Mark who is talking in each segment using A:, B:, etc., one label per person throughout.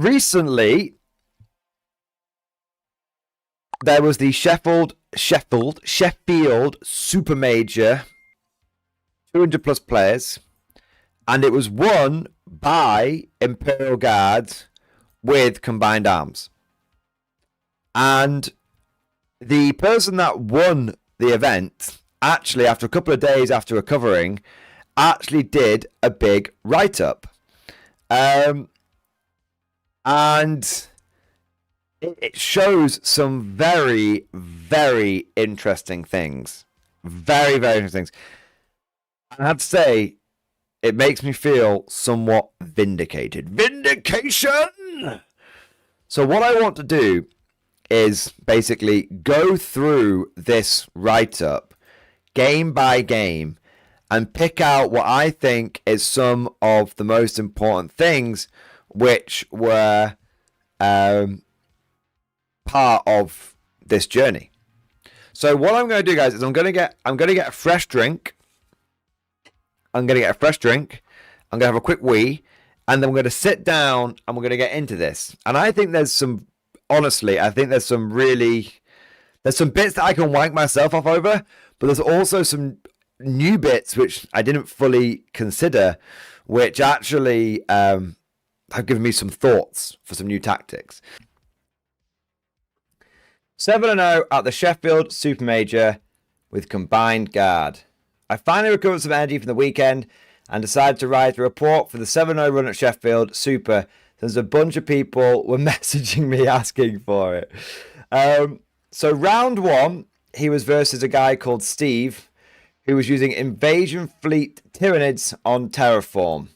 A: recently, there was the Sheffield Super Major, 200 plus players, and it was won by Imperial Guards with combined arms. And the person that won the event, actually, after a couple of days after recovering, actually did a big write-up. And it shows some very, very interesting things. Very, very interesting things. I have to say, it makes me feel somewhat vindicated. Vindication! So what I want to do is basically go through this write-up game by game and pick out what I think is some of the most important things which were part of this journey. So what I'm going to do, guys, is I'm going to get a fresh drink. I'm going to have a quick wee, and then we're going to sit down and we're going to get into this. And I think there's some, honestly, there's some bits that I can wank myself off over, but there's also some new bits which I didn't fully consider, which actually have given me some thoughts for some new tactics. 7-0 at the Sheffield Super Major with combined guard. I finally recovered some energy from the weekend and decided to write a report for the 7-0 run at Sheffield Super. There's a bunch of people were messaging me asking for it. So round one, he was versus a guy called Steve, who was using Invasion Fleet Tyranids on Terraform.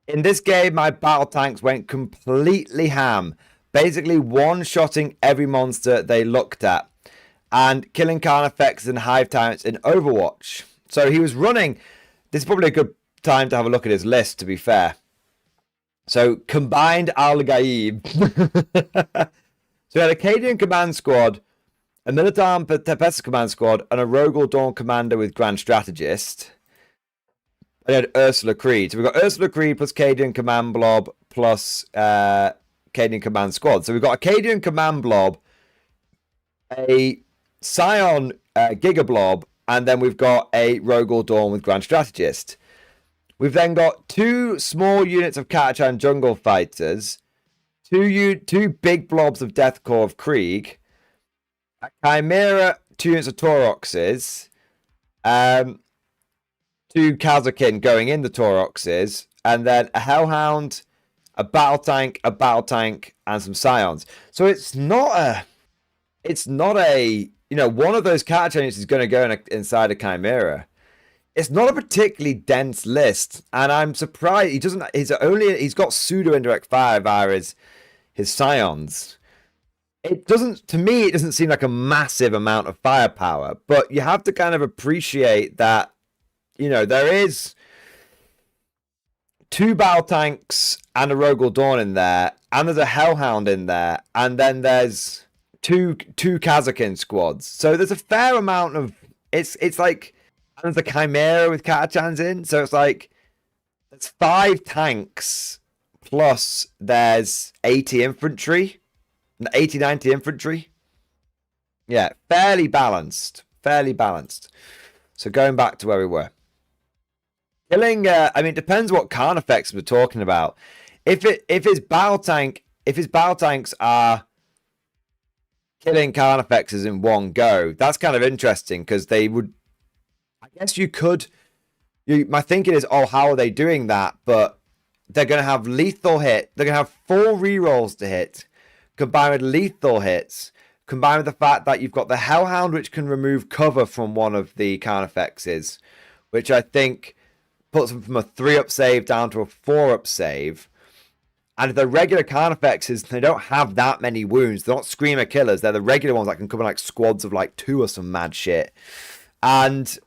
A: In this game, my battle tanks went completely ham, basically one-shotting every monster they looked at, and killing Carnifexes and Hive Tyrants in Overwatch. So he was running. This is probably a good time to have a look at his list, to be fair. So, combined Al-Ghaib. So he had a Cadian Command Squad, a Militar Tempestus Command Squad, and a Rogal Dawn Commander with Grand Strategist. And he had Ursula Creed. So we've got Ursula Creed plus Cadian Command Blob plus Cadian Command Squad. So we've got a Cadian Command Blob, a Scion Giga Blob, and then we've got a Rogal Dawn with Grand Strategist. We've then got two small units of Catachan Jungle Fighters, two big blobs of Deathcore of Krieg, a Chimera, 2 units of Tauroxes, 2 Kazakin going in the Tauroxes, and then a Hellhound, a battle tank, and some Scions. So it's not a one of those Catachan units is going to go inside a Chimera. It's not a particularly dense list, and I'm surprised he doesn't. He's got pseudo indirect fire via his Scions. It doesn't seem like a massive amount of firepower, but you have to kind of appreciate that, there is 2 battle tanks and a Rogal Dawn in there, and there's a Hellhound in there, and then there's two Kazakin squads. So there's a fair amount of it's like, and there's a Chimera with Catachans in, so it's like there's 5 tanks plus there's 80 infantry, 90 infantry. Yeah, fairly balanced. So going back to where we were. Killing, it depends what Carnifex we're talking about. If his battle tanks are killing Carnifexes in one go, that's kind of interesting, because they would, I guess you could, my thinking is, how are they doing that? But they're going to have lethal hit. They're going to have 4 rerolls to hit, combined with lethal hits, combined with the fact that you've got the Hellhound, which can remove cover from one of the Carnifexes, which I think puts them from a 3-up save down to a 4-up save. And the regular Carnifexes, they don't have that many wounds. They're not Screamer killers. They're the regular ones that can come in like squads of like 2 or some mad shit. And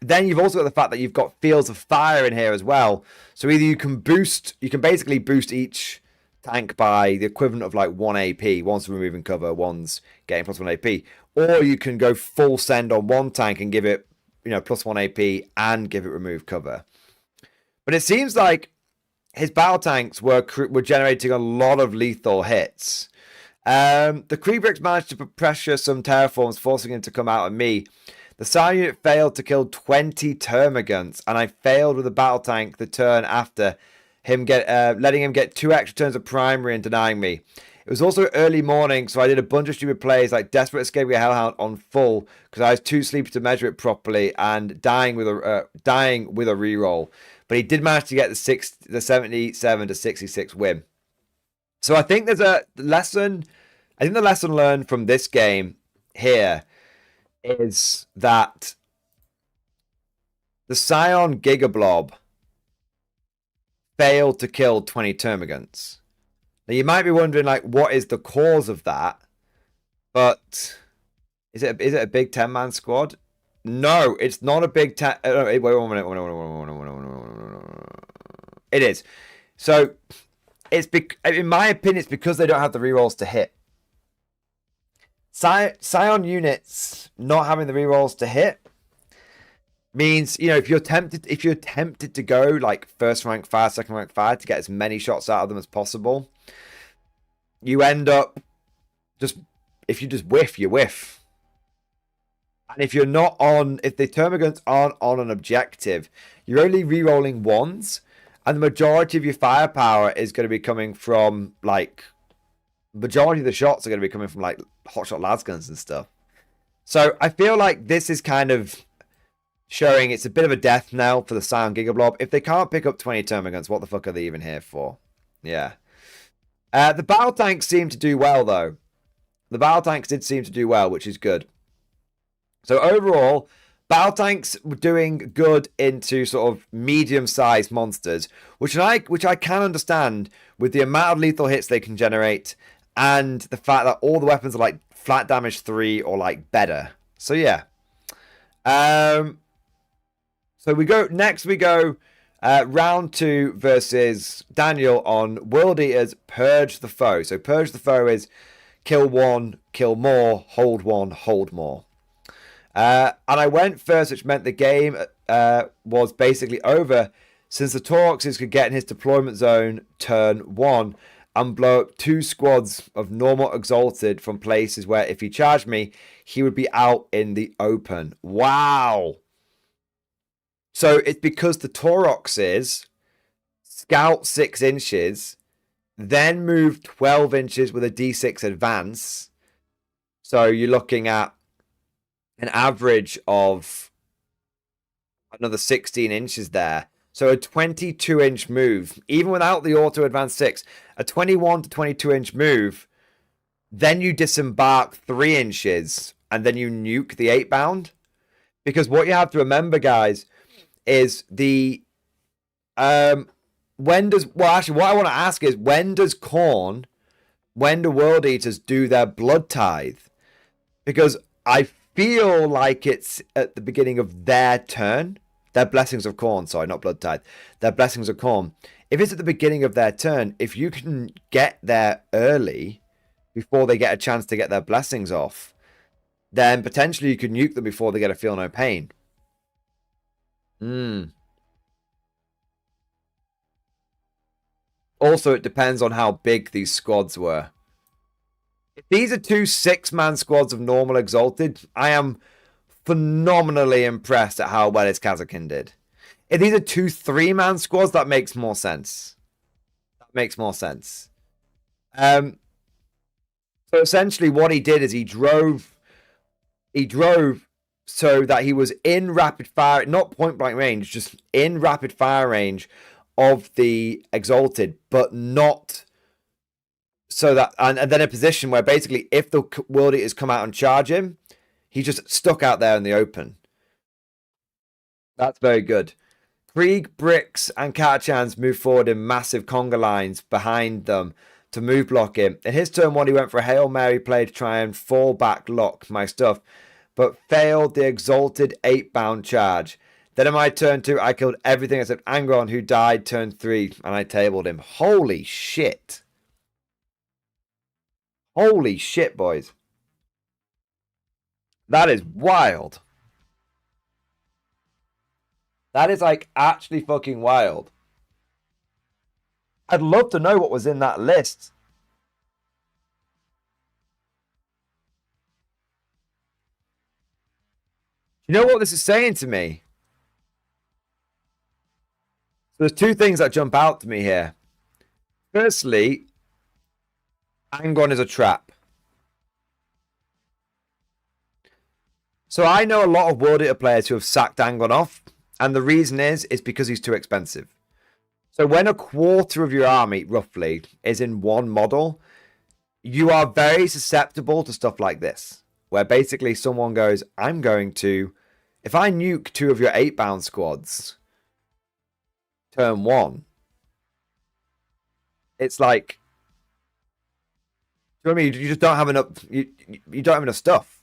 A: then you've also got the fact that you've got Fields of Fire in here as well. So either you can basically boost each tank by the equivalent of like 1 AP. One's removing cover, one's getting plus 1 AP. Or you can go full send on one tank and give it, plus 1 AP and give it remove cover. But it seems like his battle tanks were generating a lot of lethal hits. The Creebricks managed to pressure some terraforms, forcing him to come out at me. The Scion unit failed to kill 20 termagants, and I failed with a battle tank the turn after him letting him get 2 extra turns of primary and denying me. It was also early morning, so I did a bunch of stupid plays like Desperate Escaping a Hellhound on full because I was too sleepy to measure it properly and dying with a reroll. But he did manage to get the 77 to 66 win. So I think there's a lesson. I think the lesson learned from this game here is that the Scion Gigablob failed to kill 20 termagants. Now you might be wondering, like, what is the cause of that? But is it a big 10-man squad? No, it's not a big 10. Wait, 1 minute. It is. So it's in my opinion, it's because they don't have the rerolls to hit. Scion units not having the rerolls to hit means, you know, if you're tempted to go like first rank fire, second rank fire to get as many shots out of them as possible, you end up if you just whiff, you whiff. And if you're not on, if the termagants aren't on an objective, you're only rerolling ones, and the majority of your firepower is going to be coming from like majority of the shots are going to be coming from like hotshot lasguns and stuff. So I feel like this is kind of showing it's a bit of a death knell for the Scion Gigablob. If they can't pick up 20 termagants, what the fuck are they even here for? Yeah. The battle tanks seem to do well, though. The battle tanks did seem to do well, which is good. So overall, battle tanks were doing good into sort of medium-sized monsters, which I can understand with the amount of lethal hits they can generate and the fact that all the weapons are like flat damage 3 or like better. So yeah. So we go round 2 versus Daniel on World Eaters Purge the Foe. So Purge the Foe is kill 1, kill more, hold 1, hold more. And I went first, which meant the game was basically over since the Tauroxes could get in his deployment zone turn 1 and blow up 2 squads of normal Exalted from places where if he charged me, he would be out in the open. Wow! So it's because the Tauroxes scout 6 inches, then move 12 inches with a D6 advance. So you're looking at an average of another 16 inches there. So a 22-inch move, even without the auto advance 6, a 21 to 22-inch move, then you disembark 3 inches, and then you nuke the 8-bound. Because what you have to remember, guys, is the when do World Eaters do their blood tithe? Because I feel like it's at the beginning of their turn. Their blessings of corn, sorry, not blood tithe. Their blessings of corn. If it's at the beginning of their turn, if you can get there early before they get a chance to get their blessings off, then potentially you could nuke them before they get a feel no pain. Also, it depends on how big these squads were. If these are 2 6-man squads of normal Exalted, I am phenomenally impressed at how well his Kazakin did. If these are 2 3-man squads, that makes more sense. So essentially what he did is he drove so that he was in rapid fire, not point blank range, just in rapid fire range of the Exalted, but not so that, and then a position where basically if the World Eaters come out and charge him, he's just stuck out there in the open. That's very good. Krieg, Bricks, and Katachans move forward in massive conga lines behind them to move block him. In his turn 1, he went for a Hail Mary play to try and fall back lock my stuff, but failed the Exalted 8-bound charge. Then in my turn 2, I killed everything except Angron, who died turn 3, and I tabled him. Holy shit. Holy shit, boys. That is wild. That is like actually fucking wild. I'd love to know what was in that list. You know what this is saying to me? So there's two things that jump out to me here. Firstly, Angron is a trap. So I know a lot of World Eater players who have sacked Angron off, and the reason is because he's too expensive. So when a quarter of your army, roughly, is in one model, you are very susceptible to stuff like this, where basically someone goes, I'm going to, if I nuke two of your 8-bound squads, turn 1, it's like, you know what I mean? You just don't have enough, you don't have enough stuff.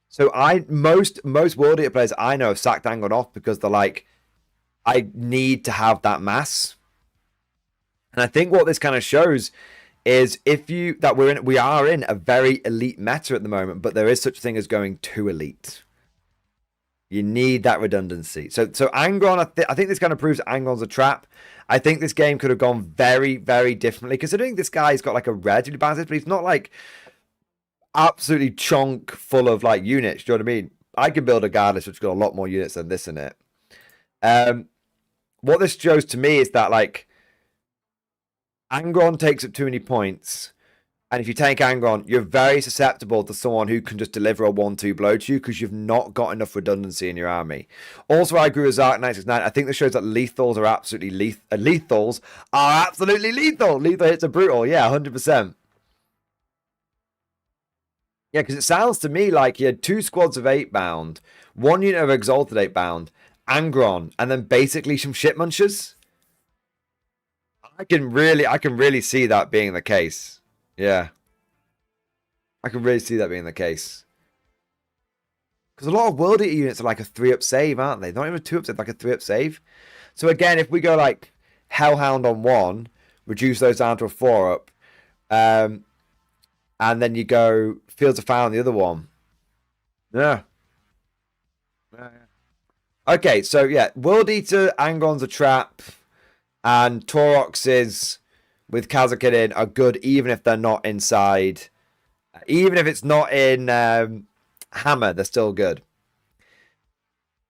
A: So most World Eater players I know have sacked Angron off because they're like, I need to have that mass. And I think what this kind of shows is we are in a very elite meta at the moment, but there is such a thing as going too elite. You need that redundancy. So Angron, I think this kind of proves Angron's a trap. I think this game could have gone very, very differently, considering this guy's got like a relatively balanced, but he's not like absolutely chonk full of like units. Do you know what I mean? I could build a guard list which has got a lot more units than this in it. What this shows to me is that like Angron takes up too many points, and if you take Angron, you're very susceptible to someone who can just deliver a 1-2 blow to you because you've not got enough redundancy in your army. Also, I agree with Zark 969. I think this shows that lethals are absolutely lethal. Lethals are absolutely lethal. Lethal hits are brutal. Yeah, 100%. Yeah, because it sounds to me like you had 2 squads of 8-bound, 1 unit of Exalted 8-bound, Angron, and then basically some shit munchers. I can really see that being the case. Yeah. I can really see that being the case. Because a lot of World Eater units are like a 3-up save, aren't they? Not even a 2-up save, like a 3-up save. So again, if we go like Hellhound on 1, reduce those down to a 4-up, and then you go Fields of Fire on the other one. Yeah. Okay, so yeah, World Eater, Angron's a trap, and Tauroxes with Kazakin in are good even if they're not inside. Even if it's not in Hammer, they're still good.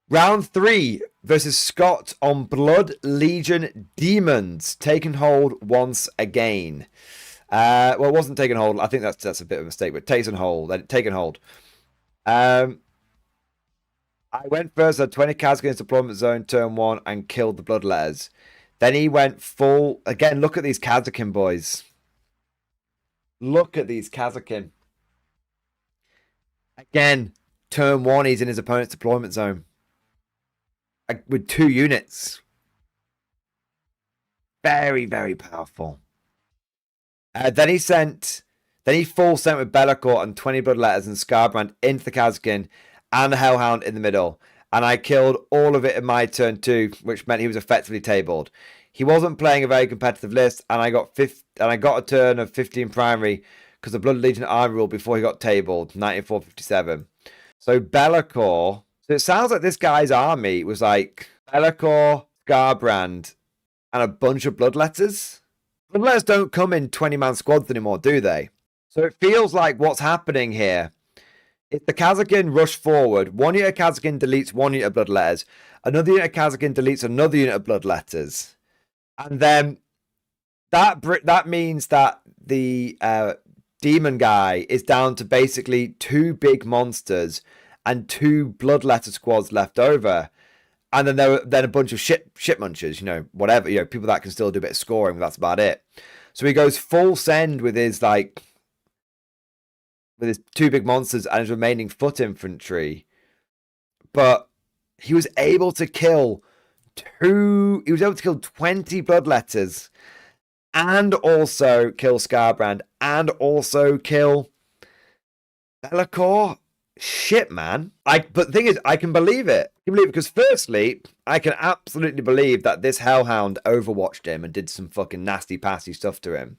A: Round 3 versus Scott on Blood Legion Demons. Taken hold once again. Well, it wasn't taken hold. I think that's a bit of a mistake, but taken hold. I went first at 20 Kazakins deployment zone turn 1 and killed the Bloodletters. Then he went full. Again, look at these Kazakin boys. Look at these Kazakin. Again, turn 1, he's in his opponent's deployment zone. With 2 units. Very, very powerful. Then he full sent with Bellacourt and 20 Bloodletters and Scarbrand into the Kazakin and the Hellhound in the middle. And I killed all of it in my turn 2, which meant he was effectively tabled. He wasn't playing a very competitive list, and I got a turn of 15 primary because the Blood Legion army rule before he got tabled, 94-57. So Bellacourt. So it sounds like this guy's army was like Bellacourt, Scarbrand, and a bunch of Bloodletters. Bloodletters don't come in 20-man squads anymore, do they? So it feels like what's happening here. If the Kazakin rush forward, 1 unit of Kazakin deletes 1 unit of Bloodletters, another unit of Kazakin deletes another unit of Bloodletters, and then that means that the demon guy is down to basically 2 big monsters and 2 Bloodletter squads left over, and then a bunch of shit munchers, whatever, people that can still do a bit of scoring, but that's about it. So he goes full send with his 2 big monsters and his remaining foot infantry. But he was able to kill 20 Bloodletters and also kill Scarbrand and also kill Bellacourt. Shit, man. But the thing is, I can believe it. I can believe it because firstly, I can absolutely believe that this Hellhound overwatched him and did some fucking nasty, passy stuff to him.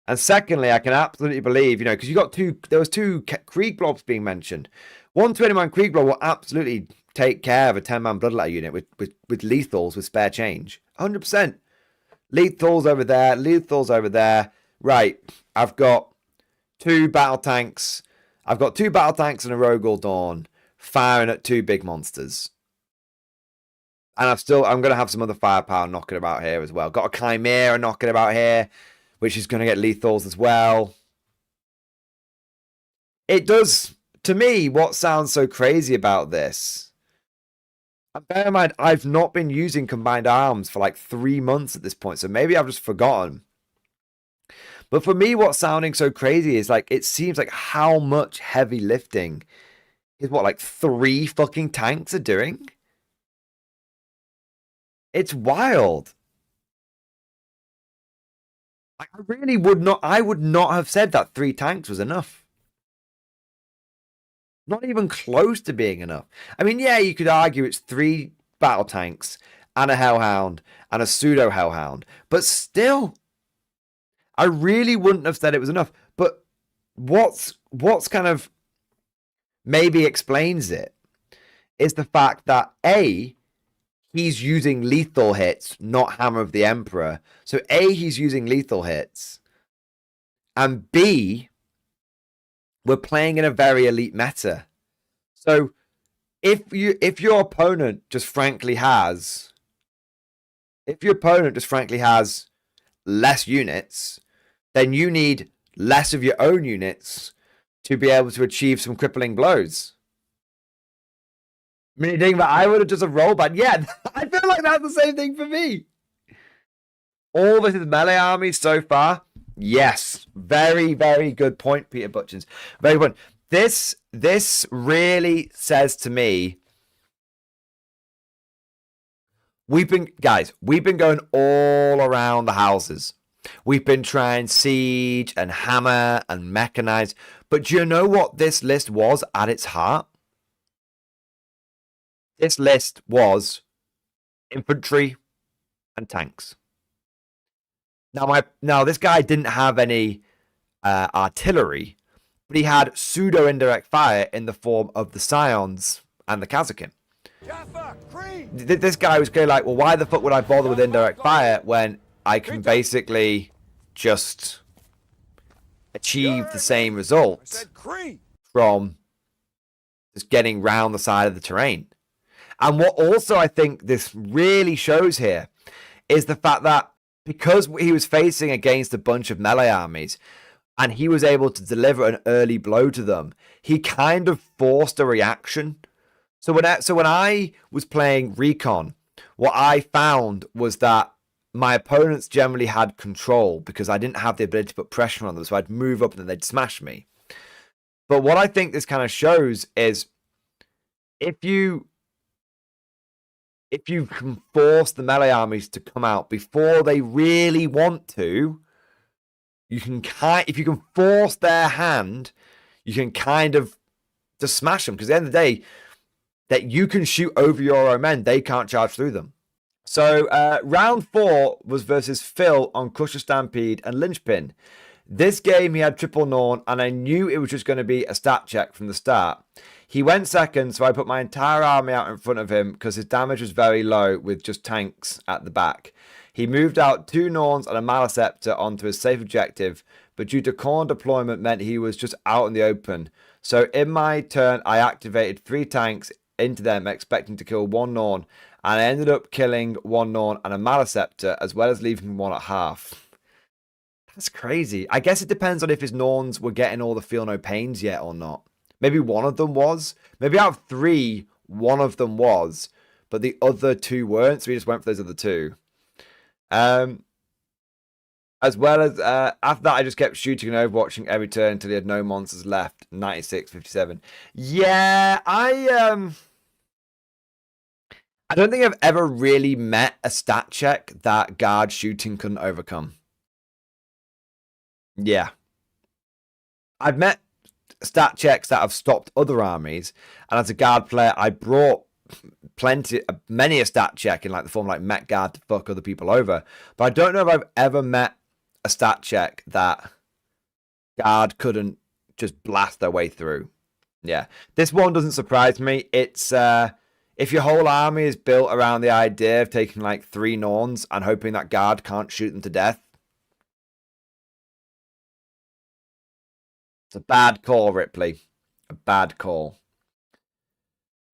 A: And secondly, I can absolutely believe, because there was 2 Krieg blobs being mentioned. 1 20-man Krieg blob will absolutely take care of a 10-man Bloodletter unit with lethals with spare change. 100%. Lethal's over there. Lethal's over there. Right. I've got 2 battle tanks. I've got 2 battle tanks and a Rogue Dawn firing at 2 big monsters. And I'm going to have some other firepower knocking about here as well. Got a Chimera knocking about here, which is going to get lethals as well. It does, to me, what sounds so crazy about this. And bear in mind, I've not been using combined arms for like 3 months at this point, so maybe I've just forgotten. But for me, what's sounding so crazy is like, it seems like how much heavy lifting is what, like 3 fucking tanks are doing? It's wild. I really would not, I would not have said that 3 tanks was enough. Not even close to being enough. I mean, yeah, you could argue it's 3 battle tanks and a Hellhound and a pseudo Hellhound, but still, I really wouldn't have said it was enough. But what's kind of maybe explains it is the fact that A, he's using lethal hits, not Hammer of the Emperor. So A, he's using lethal hits. And B, we're playing in a very elite meta. So if your opponent just frankly has less units, then you need less of your own units to be able to achieve some crippling blows. Meaning that I would have just a rollback. Yeah, I feel like that's the same thing for me. All this is melee armies so far. Yes, very, very good point, Peter Butchins. Very good. This really says to me, we've been going all around the houses. We've been trying siege and hammer and mechanize. But do you know what this list was at its heart? This list was infantry and tanks. Now this guy didn't have any artillery, but he had pseudo indirect fire in the form of the Scions and the Kazakin. This guy was going like, well, why the fuck would I bother with indirect fire when I can basically just achieve the same results from just getting round the side of the terrain? And what also I think this really shows here is the fact that because he was facing against a bunch of melee armies and he was able to deliver an early blow to them, he kind of forced a reaction. So when I was playing Recon, what I found was that my opponents generally had control because I didn't have the ability to put pressure on them, so I'd move up and then they'd smash me. But what I think this kind of shows is if you can force the melee armies to come out before they really want to, if you can force their hand, you can kind of just smash them. Because at the end of the day, that you can shoot over your own men, they can't charge through them. So round 4 was versus Phil on Crusher Stampede and Lynchpin. This game he had triple Norn, and I knew it was just going to be a stat check from the start. He went second, so I put my entire army out in front of him because his damage was very low with just tanks at the back. He moved out 2 Norns and a Maliceptor onto his safe objective, but due to corn deployment meant he was just out in the open. So in my turn, I activated 3 tanks into them, expecting to kill 1 Norn, and I ended up killing 1 Norn and a Maliceptor, as well as leaving 1 at half. That's crazy. I guess it depends on if his Norns were getting all the feel no pains yet or not. Maybe one of them was. Maybe out of 3, one of them was, but the other 2 weren't, so he just went for those other 2. As well as, after that, I just kept shooting and overwatching every turn until he had no monsters left. 96-57. Yeah, I don't think I've ever really met a stat check that guard shooting couldn't overcome. Yeah. I've met stat checks that have stopped other armies, and as a guard player, I brought many a stat check in like the form like Met Guard to fuck other people over. But I don't know if I've ever met a stat check that guard couldn't just blast their way through. Yeah, this one doesn't surprise me. It's if your whole army is built around the idea of taking like 3 Norns and hoping that guard can't shoot them to death, it's a bad call, Ripley. A bad call.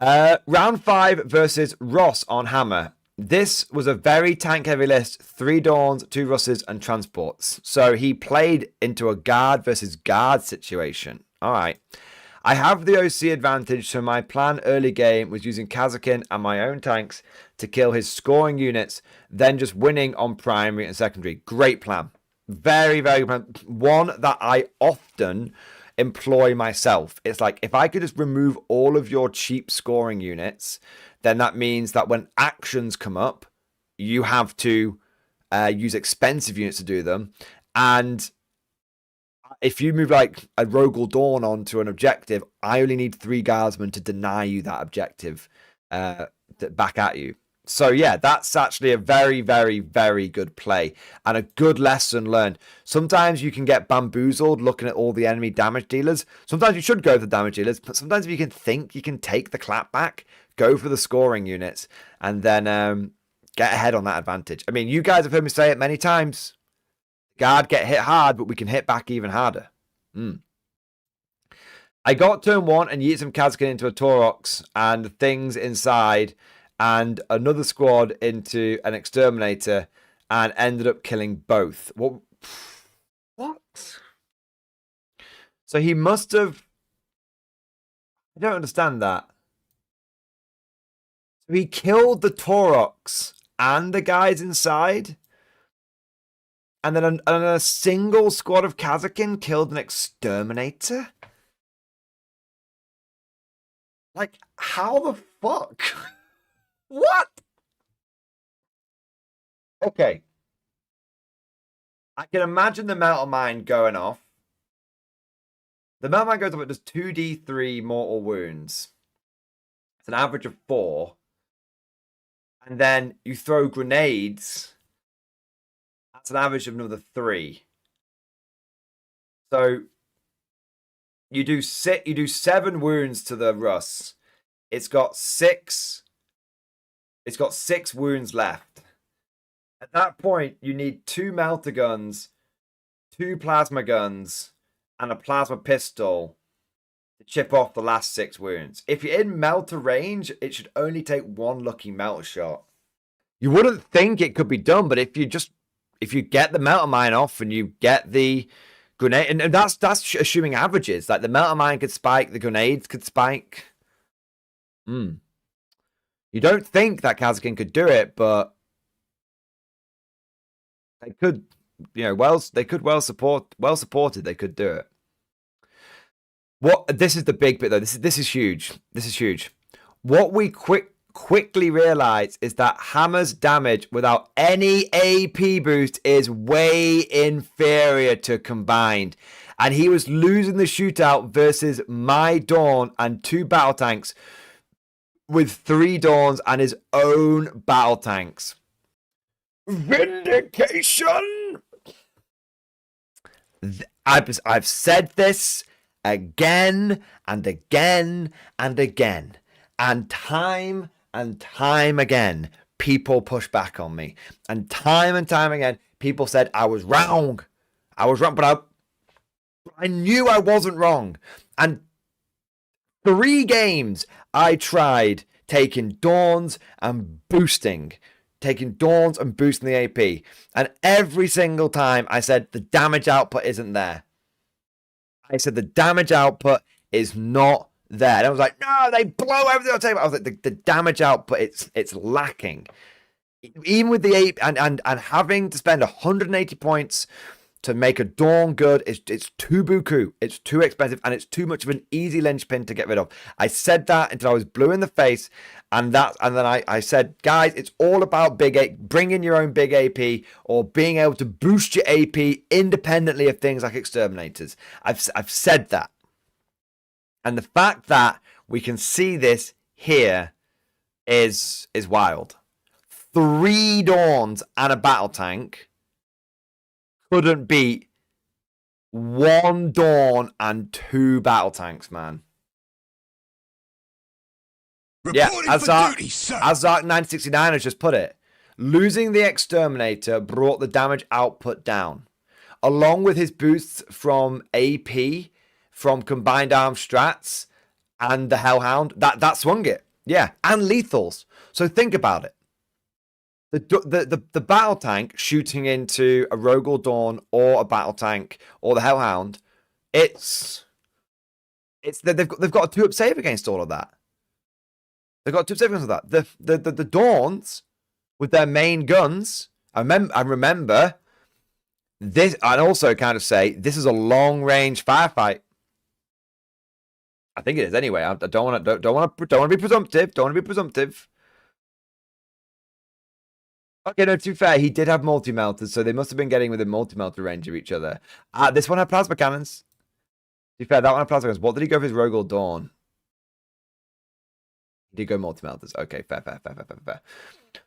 A: Round 5 versus Ross on Hammer. This was a very tank-heavy list. 3 Dawns, 2 Russes, and Transports. So he played into a guard versus guard situation. All right. I have the OC advantage, so my plan early game was using Kazakin and my own tanks to kill his scoring units, then just winning on primary and secondary. Great plan. Very, very good plan. One that I often employ myself. It's like, if I could just remove all of your cheap scoring units, then that means that when actions come up, you have to use expensive units to do them. And if you move like a Rogel Dawn onto an objective, I only need 3 guardsmen to deny you that objective back at you. So yeah, that's actually a very, very, very good play and a good lesson learned. Sometimes you can get bamboozled looking at all the enemy damage dealers. Sometimes you should go for the damage dealers, but sometimes if you can think you can take the clap back, go for the scoring units, and then get ahead on that advantage. I mean, you guys have heard me say it many times. Guard get hit hard, but we can hit back even harder. I got turn 1 and yeet some Kazkin into a Taurox and things inside, and another squad into an Exterminator, and ended up killing both. What? So he must have... I don't understand that. So he killed the Taurox and the guys inside? And then a single squad of Kazakin killed an Exterminator? Like, how the fuck? What? Okay. I can imagine the Metal Mine going off. The Metal Mine goes off, it does 2d3 mortal wounds. It's an average of 4. And then you throw grenades. That's an average of another 3. So you do 7 wounds to the Russ. It's got 6 wounds left. At that point, you need 2 melter guns, 2 plasma guns, and a plasma pistol to chip off the last 6 wounds. If you're in melter range, it should only take 1 lucky melter shot. You wouldn't think it could be done, but if you get the melter mine off and you get the grenade, and that's assuming averages. Like the melter mine could spike, the grenades could spike. You don't think that Kazakin could do it, but they could, they could well supported, they could do it. This is the big bit though. This is huge. This is huge. What we quickly realize is that Hammer's damage without any AP boost is way inferior to combined. And he was losing the shootout versus my Dawn and 2 battle tanks with 3 Dawns and his own battle tanks. Vindication! I've said this again and again and again. And time again, people push back on me. And time again, people said I was wrong. But I knew I wasn't wrong. And 3 games I tried taking Dawns and boosting the AP. And every single time I said the damage output isn't there. I said the damage output is not there. And I was like, no, they blow everything on the table. I was like, the damage output, it's lacking. Even with the AP and having to spend 180 points to make a Dawn good, it's too buku. It's too expensive, and it's too much of an easy linchpin to get rid of. I said that until I was blue in the face, and then I said, guys, it's all about bringing your own big AP or being able to boost your AP independently of things like Exterminators. I've said that. And the fact that we can see this here is wild. 3 Dawns and a battle tank couldn't beat 1 Dawn and 2 battle tanks, man. Yeah, as Zark 969 has just put it, losing the Exterminator brought the damage output down. Along with his boosts from AP, from Combined Arm Strats, and the Hellhound, that swung it. Yeah, and lethals. So think about it. The battle tank shooting into a Rogel Dawn or a battle tank or the Hellhound, they've got a 2-up save against all of that. They've got 2-up save against all that. The Dawns with their main guns. I remember this. I'd also kind of say this is a long range firefight. I think it is anyway. I don't want to be presumptive. Don't want to be presumptive. Okay, no, to be fair, he did have multi-melters, so they must have been getting within multi-melter range of each other. This one had plasma cannons. To be fair, that one had plasma cannons. What did he go for his Rogel Dawn? He did go multi-melters. Okay, fair.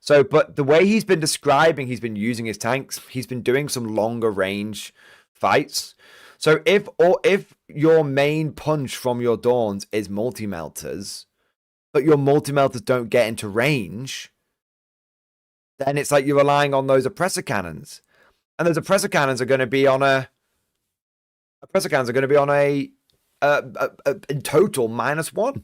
A: So, but the way he's been describing, he's been using his tanks, he's been doing some longer range fights. So if your main punch from your Dawns is multi-melters, but your multi-melters don't get into range, then it's like you're relying on those oppressor cannons. And those oppressor cannons are going to be on in total -1.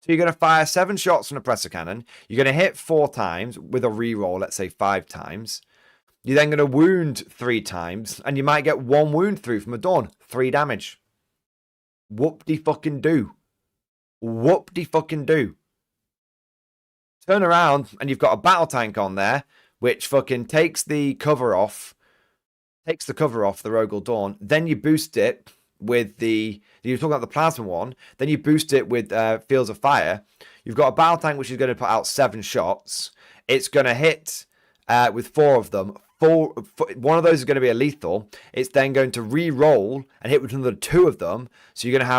A: So you're going to fire 7 shots from a oppressor cannon. You're going to hit 4 times with a reroll, let's say 5 times. You're then going to wound 3 times, and you might get 1 wound through from a Dawn. 3 damage. Whoop-de-fucking-do. Whoop-de-fucking-do. Turn around, and you've got a battle tank on there, which fucking takes the cover off the Rogel Dawn. Then you boost it with you're talking about the plasma one. Then you boost it with Fields of Fire. You've got a battle tank which is going to put out 7 shots. It's going to hit with 4 of them. One of those is going to be a lethal. It's then going to re-roll and hit with another 2 of them. So you're going to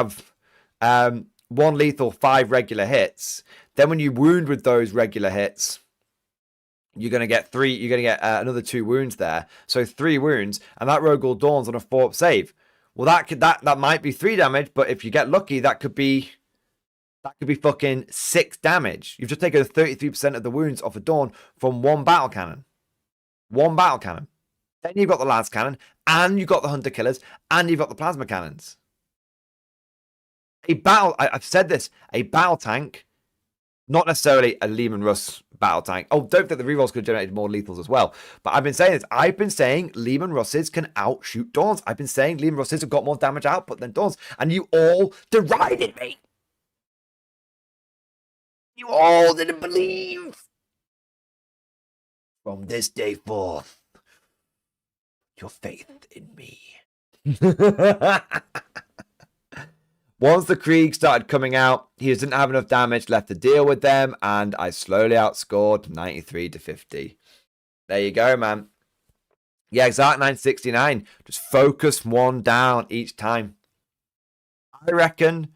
A: have 1 lethal, 5 regular hits. Then when you wound with those regular hits, you're going to get 3. You're going to get another 2 wounds there. So 3 wounds, and that Rogel Dawn's on a 4-up save. Well, that might be 3 damage, but if you get lucky, that could be fucking 6 damage. You've just taken 33% of the wounds off a Dawn from 1 battle cannon. 1 battle cannon. Then you've got the Lance Cannon, and you've got the Hunter Killers, and you've got the Plasma Cannons. I've said this, a battle tank, not necessarily a Lehman Russ battle tank. Oh, don't think the rerolls could have generated more lethals as well. But I've been saying this. I've been saying Lehman Russes can outshoot Dawns. I've been saying Lehman Russes have got more damage output than Dawns. And you all derided me. You all didn't believe. From this day forth, your faith in me. Once the Krieg started coming out, he didn't have enough damage left to deal with them, and I slowly outscored 93-50. There you go, man. Yeah, Zark 969. Just focus 1 down each time. I reckon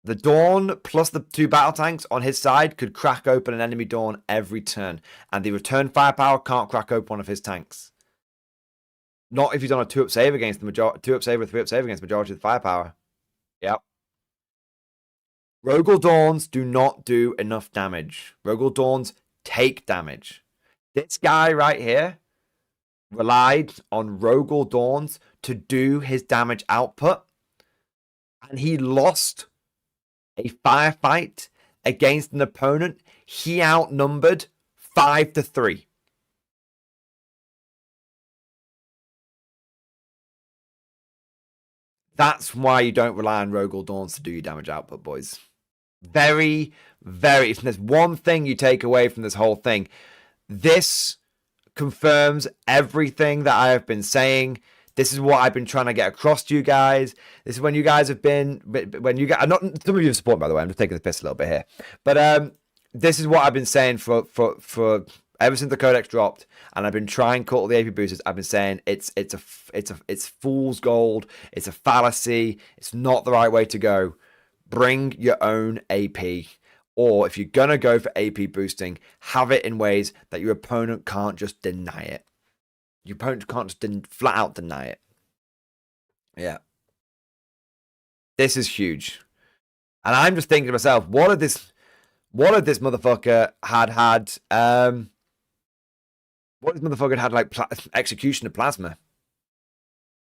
A: the Dawn plus the 2 battle tanks on his side could crack open an enemy Dawn every turn, and the return firepower can't crack open one of his tanks. Not if he's on a 2-up save against the majority, 2-up save or 3-up save against the majority of the firepower. Yep. Rogel Dawns do not do enough damage. Rogel Dawns take damage. This guy right here relied on Rogel Dawns to do his damage output, and he lost a firefight against an opponent he outnumbered 5-3. That's why you don't rely on Rogel Dawns to do your damage output, boys. Very, very... If there's one thing you take away from this whole thing, this confirms everything that I have been saying. This is what I've been trying to get across to you guys. This is when you guys have been... When you guys... Not, some of you have supported, by the way. I'm just taking the piss a little bit here. But this is what I've been saying for ever since the Codex dropped, and I've been trying to cut all the AP boosters. I've been saying it's fool's gold. It's a fallacy. It's not the right way to go. Bring your own AP, or if you're gonna go for AP boosting, have it in ways that your opponent can't just deny it. Your opponent can't just flat out deny it. Yeah, this is huge. And I'm just thinking to myself, what if this motherfucker had like execution of plasma?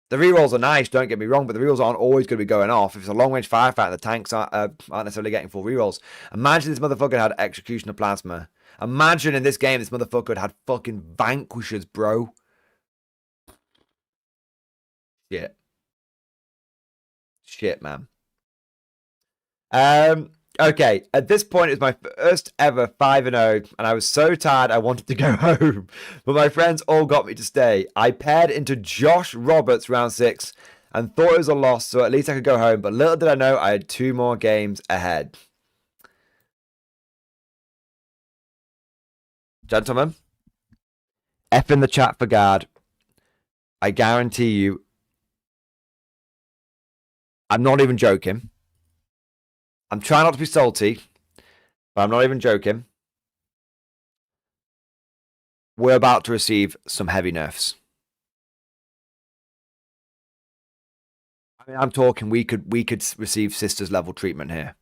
A: The rerolls are nice, don't get me wrong, but the rerolls aren't always going to be going off. If it's a long-range firefight, the tanks aren't necessarily getting full rerolls. Imagine this motherfucker had execution of plasma. Imagine in this game this motherfucker had fucking vanquishers, bro. Shit, man. Okay, at this point, it's my first ever 5-0, and I was so tired I wanted to go home. But my friends all got me to stay. I paired into Josh Roberts round 6 and thought it was a loss, so at least I could go home. But little did I know I had 2 more games ahead. Gentlemen, F in the chat for guard. I guarantee you, I'm not even joking. I'm trying not to be salty, but I'm not even joking. We're about to receive some heavy nerfs. I mean, I'm talking we could receive sisters level treatment here.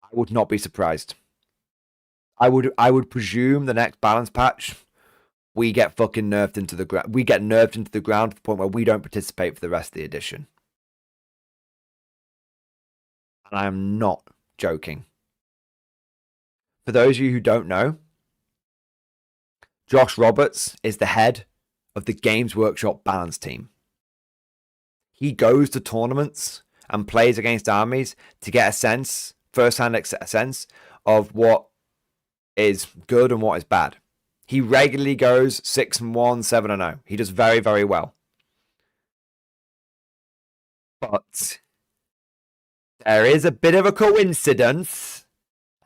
A: I would not be surprised. I would presume the next balance patch we get fucking nerfed into the ground. We get nerfed into the ground to the point where we don't participate for the rest of the edition. And I am not joking. For those of you who don't know, Josh Roberts is the head of the Games Workshop balance team. He goes to tournaments and plays against armies to get a sense, first-hand sense of what is good and what is bad. He regularly goes 6-1, 7-0. He does very, very well. But there is a bit of a coincidence.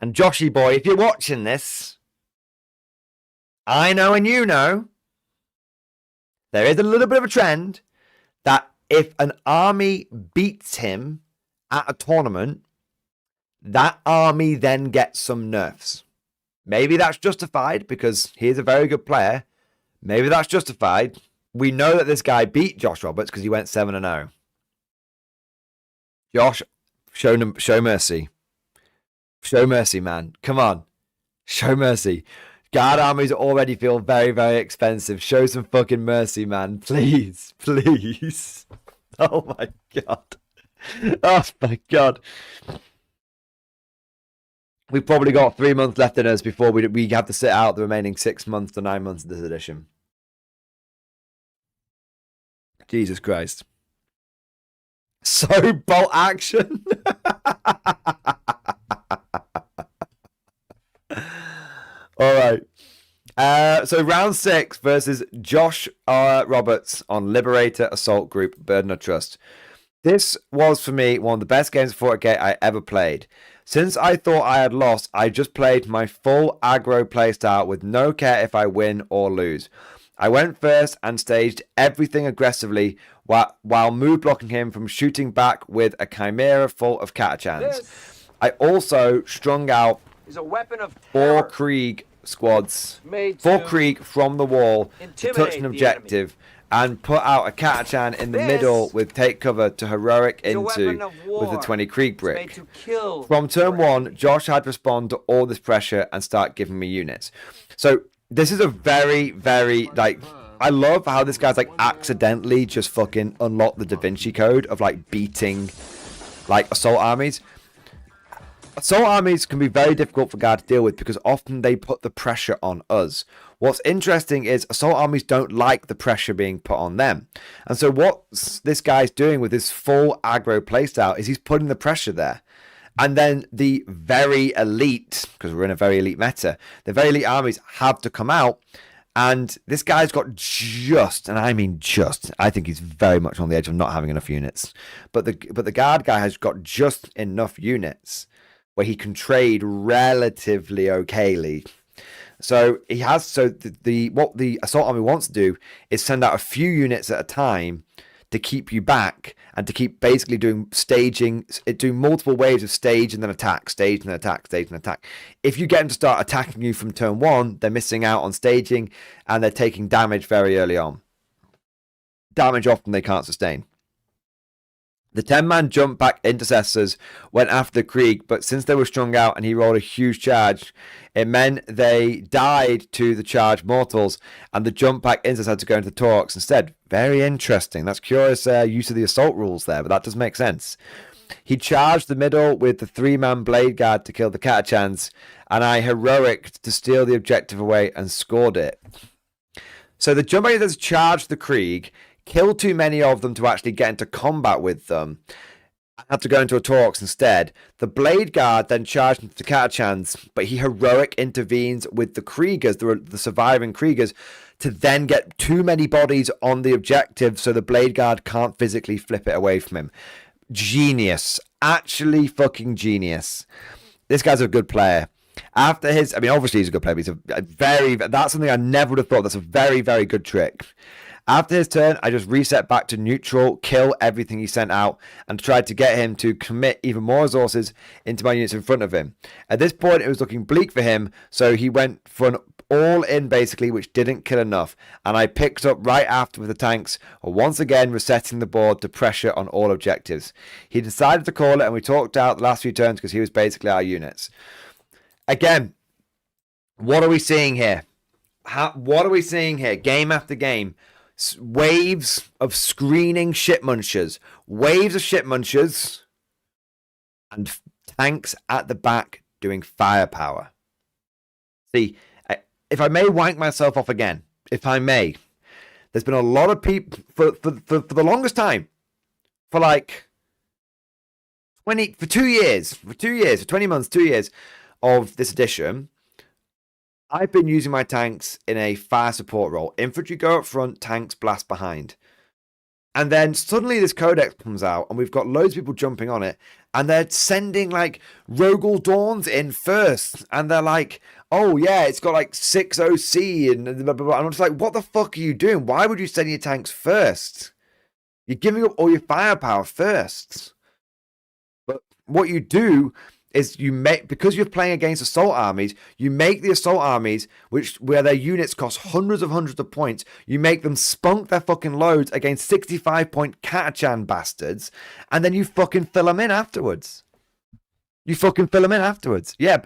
A: And Joshy boy, if you're watching this, I know and you know, there is a little bit of a trend that if an army beats him at a tournament, that army then gets some nerfs. Maybe that's justified because he's a very good player. Maybe that's justified. We know that this guy beat Josh Roberts because he went 7-0. Josh, show mercy. Show mercy, man. Come on. Show mercy. Guard armies already feel very, very expensive. Show some fucking mercy, man. Please. Please. Oh, my God. Oh, my God. We've probably got 3 months left in us before we have to sit out the remaining 6 months to 9 months of this edition. Jesus Christ. So bolt action. All right. So round 6 versus Josh Roberts on Liberator Assault Group Burden of Trust. This was for me one of the best games of 40k I ever played. Since I thought I had lost, I just played my full aggro playstyle with no care if I win or lose. I went first and staged everything aggressively while mood blocking him from shooting back with a chimera full of catachans. I also strung out 4 Krieg squads, 4 Krieg from the wall to touch an objective and put out a catachan in the middle with take cover to heroic into with a 20 Krieg brick. From turn 1, Josh had to respond to all this pressure and start giving me units. So this is a very, very, like, I love how this guy's like accidentally just fucking unlocked the Da Vinci Code of like beating like assault armies. Assault armies can be very difficult for guard to deal with because often they put the pressure on us. What's interesting is assault armies don't like the pressure being put on them. And so what this guy's doing with his full aggro playstyle is he's putting the pressure there. And then the very elite, because we're in a very elite meta, the very elite armies have to come out. And this guy's got just, and I mean just, I think he's very much on the edge of not having enough units. But the guard guy has got just enough units where he can trade relatively okayly. So he has, so what the assault army wants to do is send out a few units at a time to keep you back and to keep basically doing staging, doing multiple waves of stage and then attack, stage and then attack, stage and attack. If you get them to start attacking you from turn 1, they're missing out on staging and they're taking damage very early on. Damage often they can't sustain. The 10-man jump back intercessors went after the Krieg, but since they were strung out and he rolled a huge charge, it meant they died to the charged mortals, and the jump back intercessors had to go into the Torques instead. Very interesting. That's curious use of the assault rules there, but that does make sense. He charged the middle with the 3-man blade guard to kill the Catachans, and I heroic to steal the objective away and scored it. So the jump back intercessors charged the Krieg, killed too many of them to actually get into combat with them. I had to go into a Torques instead. The Blade Guard then charged into the Catachans, but he heroic intervenes with the Kriegers, the surviving Kriegers, to then get too many bodies on the objective so the Blade Guard can't physically flip it away from him. Genius. Actually fucking genius. This guy's a good player. After his, I mean, obviously he's a good player, but that's something I never would have thought. That's a very, very good trick. After his turn, I just reset back to neutral, kill everything he sent out, and tried to get him to commit even more resources into my units in front of him. At this point, it was looking bleak for him, so he went for an all-in, basically, which didn't kill enough, and I picked up right after with the tanks, once again resetting the board to pressure on all objectives. He decided to call it, and we talked out the last few turns because he was basically our units. Again, what are we seeing here? What are we seeing here? Game after game. Waves of screening shit munchers, and tanks at the back doing firepower. See, if I may wank myself off again, if I may, there's been a lot of people for the longest time, for 20 months, 2 years of this edition. I've been using my tanks in a fire support role. Infantry go up front, tanks blast behind. And then suddenly this codex comes out and we've got loads of people jumping on it. And they're sending Rogel Dawns in first. And they're like, oh yeah, it's got 6 OC and blah, blah, blah. And I'm just like, what the fuck are you doing? Why would you send your tanks first? You're giving up all your firepower first. But what you do is because you're playing against assault armies, you make the assault armies, where their units cost hundreds of points, you make them spunk their fucking loads against 65-point Catachan bastards, and then you fucking fill them in afterwards. Yeah,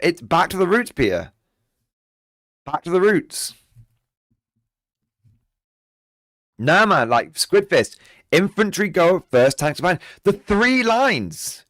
A: it's back to the roots, Peter. Back to the roots. Nah, man, Squid Fist. Infantry go first, tanks behind. The three lines.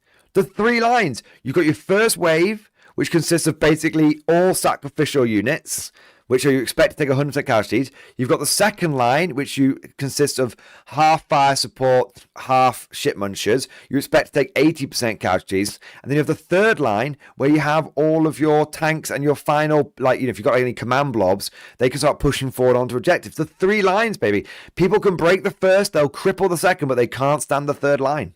A: You've got your first wave, which consists of basically all sacrificial units, which you expect to take 100% casualties. You've got the second line, which consists of half fire support, half shit munchers. You expect to take 80% casualties. And then you have the third line, where you have all of your tanks and your final, if you've got any command blobs, they can start pushing forward onto objectives. The 3 lines, baby. People can break the first, they'll cripple the second, but they can't stand the third line.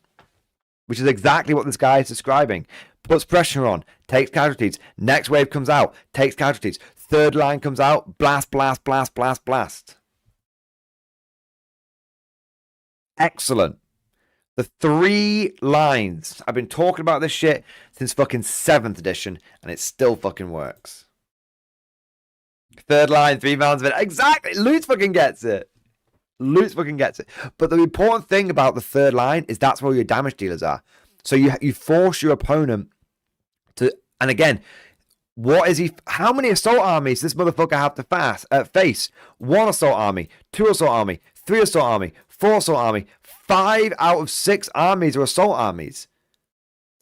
A: Which is exactly what this guy is describing. Puts pressure on, takes casualties. Next wave comes out, takes casualties. Third line comes out, blast, blast, blast, blast, blast. Excellent. The 3 lines. I've been talking about this shit since fucking 7th edition, and it still fucking works. Third line, 3 rounds of it. Exactly. Loot fucking gets it. But the important thing about the third line is that's where your damage dealers are. So you force your opponent to, and again, how many assault armies does this motherfucker have to face? 1 assault army, 2 assault army, 3 assault army, 4 assault army, 5 out of 6 armies are assault armies.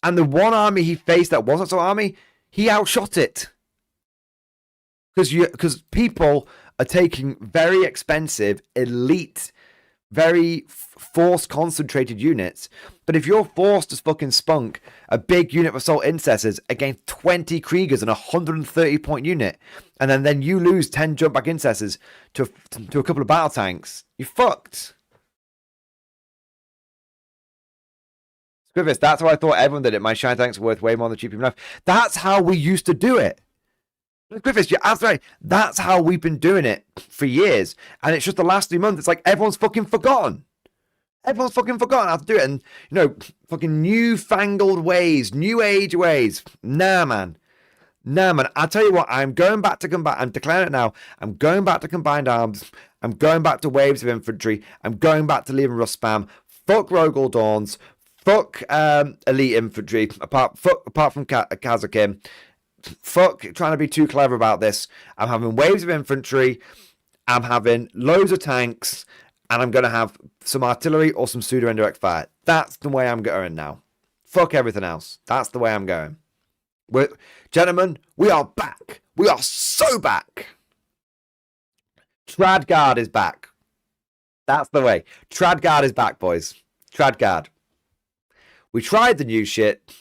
A: And the 1 army he faced that wasn't assault army, he outshot it. Because people are taking very expensive, elite, very force-concentrated units. But if you're forced to fucking spunk a big unit of assault intercessors against 20 Kriegers and a 130-point unit, and then you lose 10 jump-back intercessors to a couple of battle tanks, you're fucked. Scrivis, that's how I thought everyone did it. My shiny tanks are worth way more than cheap enough. That's how we used to do it. Griffiths, you're absolutely right. That's how we've been doing it for years. And it's just the last 3 months. It's like everyone's fucking forgotten. Everyone's fucking forgotten how to do it. And, fucking newfangled ways, new age ways. Nah, man. I'll tell you what, I'm going back to combat. I'm declaring it now. I'm going back to combined arms. I'm going back to waves of infantry. I'm going back to leaving rust spam. Fuck Rogel Dawns. Fuck elite infantry. Apart from Kazakin. Fuck trying to be too clever about this. I'm having waves of infantry. I'm having loads of tanks. And I'm going to have some artillery or some pseudo-indirect fire. That's the way I'm going now. Fuck everything else. That's the way I'm going. Gentlemen, we are back. We are so back. Tradguard is back. That's the way. Tradguard is back, boys. Tradguard. We tried the new shit.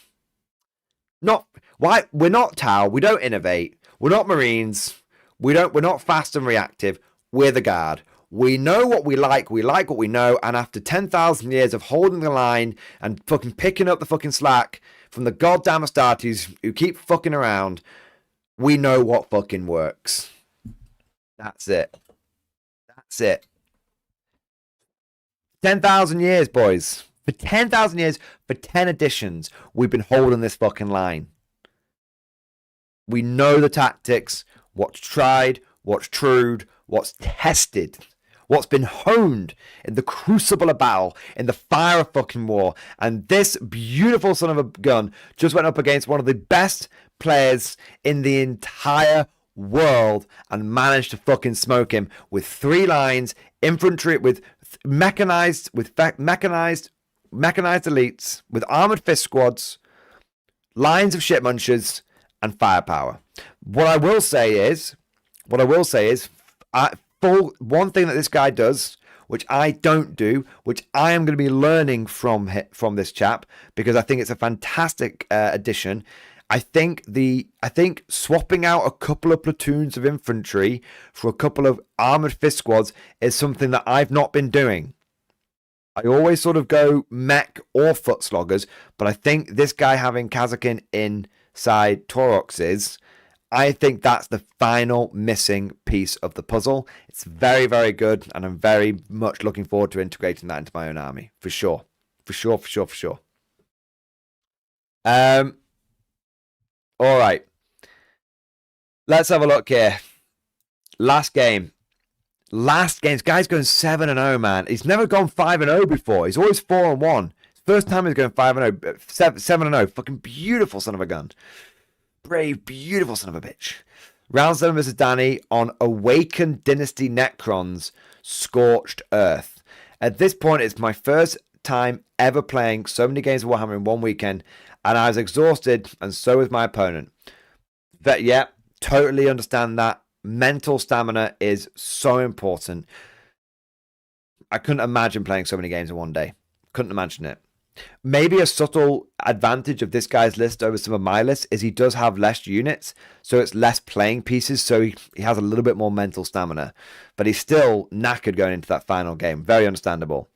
A: We're not Tau. We don't innovate. We're not Marines. We're not fast and reactive. We're the Guard. We know what we like what we know, and after 10,000 years of holding the line and fucking picking up the fucking slack from the goddamn Astartes who keep fucking around, we know what fucking works. That's it. That's it. 10,000 years, boys. For 10,000 years, for 10 editions, we've been holding this fucking line. We know the tactics, what's tried, what's trued, what's tested. What's been honed in the crucible of battle, in the fire of fucking war. And this beautiful son of a gun just went up against one of the best players in the entire world and managed to fucking smoke him with 3 lines, infantry, with mechanized elites, with armored fist squads, lines of shit munchers, and firepower. What I will say is, one thing that this guy does, which I don't do, which I am going to be learning from this chap, because I think it's a fantastic addition. I think swapping out a couple of platoons of infantry for a couple of armored fist squads is something that I've not been doing. I always sort of go mech or foot sloggers, but I think this guy having Kazakin inside Tauroxes, I think that's the final missing piece of the puzzle. It's very, very good, and I'm very much looking forward to integrating that into my own army. For sure. All right. Let's have a look here. Last game. This guy's going 7-0, man. He's never gone 5-0 before. He's always 4-1. First time he's going 5-0, 7-0. Fucking beautiful son of a gun. Brave, beautiful son of a bitch. Round 7 versus Danny on Awakened Dynasty Necrons, Scorched Earth. At this point, it's my first time ever playing so many games of Warhammer in one weekend, and I was exhausted, and so was my opponent. But yeah, totally understand that. Mental stamina is so important. I couldn't imagine playing so many games in one day. Couldn't imagine it. Maybe a subtle advantage of this guy's list over some of my lists is he does have less units, so it's less playing pieces, so he has a little bit more mental stamina. But he's still knackered going into that final game. Very understandable.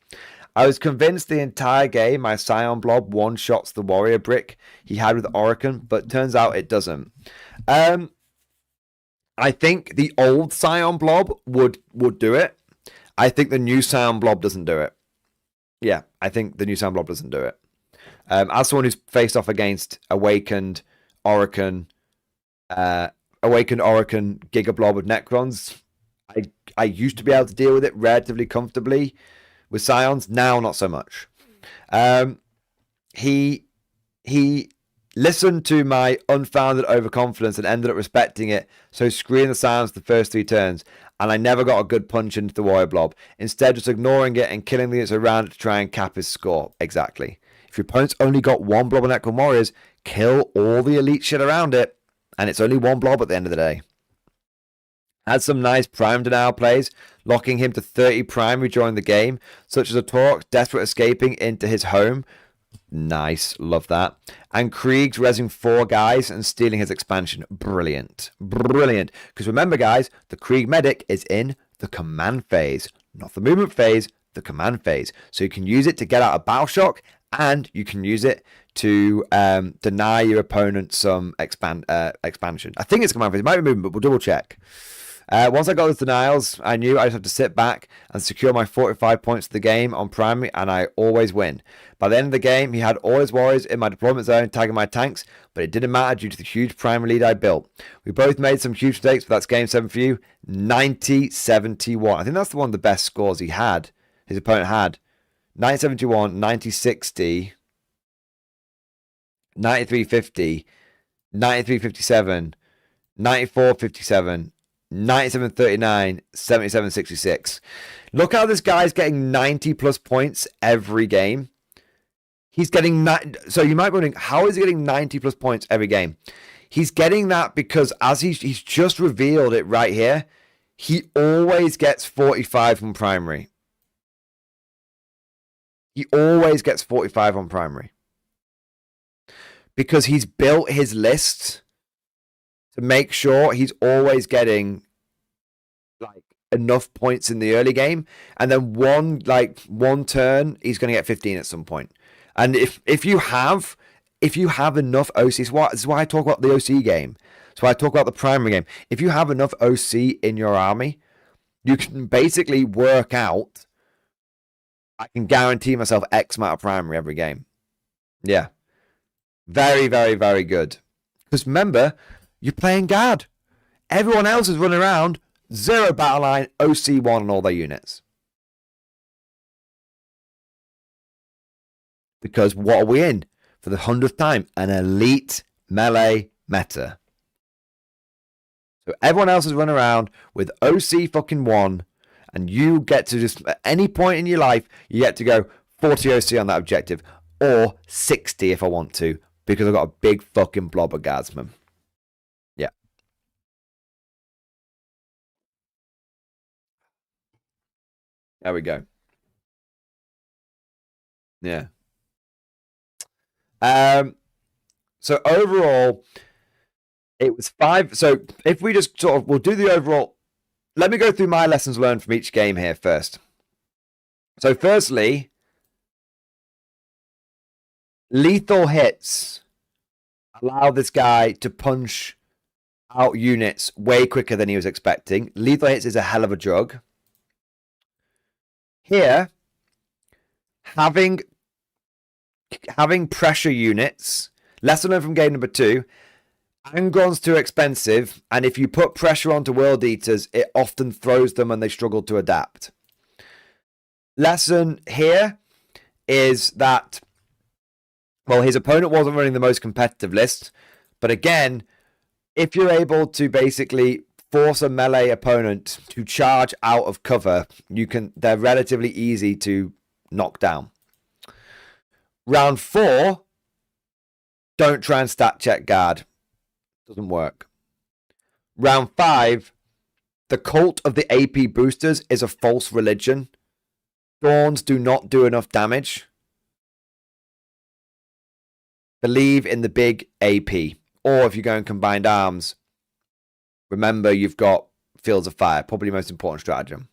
A: I was convinced the entire game my Scion Blob one-shots the warrior brick he had with Orokin, but turns out it doesn't. I think the old Scion Blob would do it. I think the new Scion Blob doesn't do it. Yeah, I think the new Scion Blob doesn't do it. As someone who's faced off against Awakened Orokin Giga Blob of Necrons, I used to be able to deal with it relatively comfortably with Scions. Now, not so much. He listened to my unfounded overconfidence and ended up respecting it, so screening the Scions the first 3 turns, and I never got a good punch into the warrior blob. Instead, just ignoring it and killing the units around it to try and cap his score. Exactly. If your opponent's only got 1 blob of Necron warriors, kill all the elite shit around it, and it's only 1 blob at the end of the day. Had some nice prime denial plays, locking him to 30 primary during the game, such as a Torok desperate escaping into his home. Nice, love that. And Krieg's resing 4 guys and stealing his expansion. Brilliant. Because remember, guys, the Krieg medic is in the command phase, not the movement phase, the command phase. So you can use it to get out of battle shock, and you can use it to deny your opponent some expansion. I think it's command phase. It might be movement, but we'll double check. Once I got those denials, I knew I just had to sit back and secure my 45 points of the game on primary, and I always win. By the end of the game, he had all his warriors in my deployment zone tagging my tanks, but it didn't matter due to the huge primary lead I built. We both made some huge mistakes, but that's game 7 for you. 90-71. I think that's one of the best scores his opponent had. 90-71, 90-60. 93.50, 93.57, 94.57, 97.39, 77.66. Look how this guy's getting 90 plus points every game. He's getting so you might be wondering, how is he getting 90 plus points every game? He's getting that because as he's just revealed it right here, he always gets 45 from primary. He always gets 45 on primary. Because he's built his list to make sure he's always getting like enough points in the early game, and then one turn he's going to get 15 at some point. And if you have enough OC, this is why I talk about the OC game. That's why I talk about the primary game. If you have enough OC in your army, you can basically work out, I can guarantee myself X amount of primary every game. Yeah. Very, very, very good. Because remember, you're playing guard. Everyone else is running around, 0 battle line, OC1 on all their units. Because what are we in? For the 100th time, an elite melee meta. So everyone else is running around with OC fucking 1, and you get to just, at any point in your life, you get to go 40 OC on that objective, or 60 if I want to, because I've got a big fucking blob of guardsmen. Yeah. There we go. Yeah. So overall, it was 5. So if we just we'll do the overall. Let me go through my lessons learned from each game here first. So firstly, lethal hits allow this guy to punch out units way quicker than he was expecting. Lethal hits is a hell of a drug. Here, having pressure units, lesson learned from game number 2, Angron's too expensive, and if you put pressure onto World Eaters, it often throws them and they struggle to adapt. Lesson here is that, well, his opponent wasn't running the most competitive list, but again, if you're able to basically force a melee opponent to charge out of cover, they're relatively easy to knock down. Round 4, don't try and stat check guard. Doesn't work. Round 5, the cult of the AP boosters is a false religion. Thorns do not do enough damage. Believe in the big AP. Or if you go in combined arms, remember you've got Fields of Fire, probably the most important stratagem.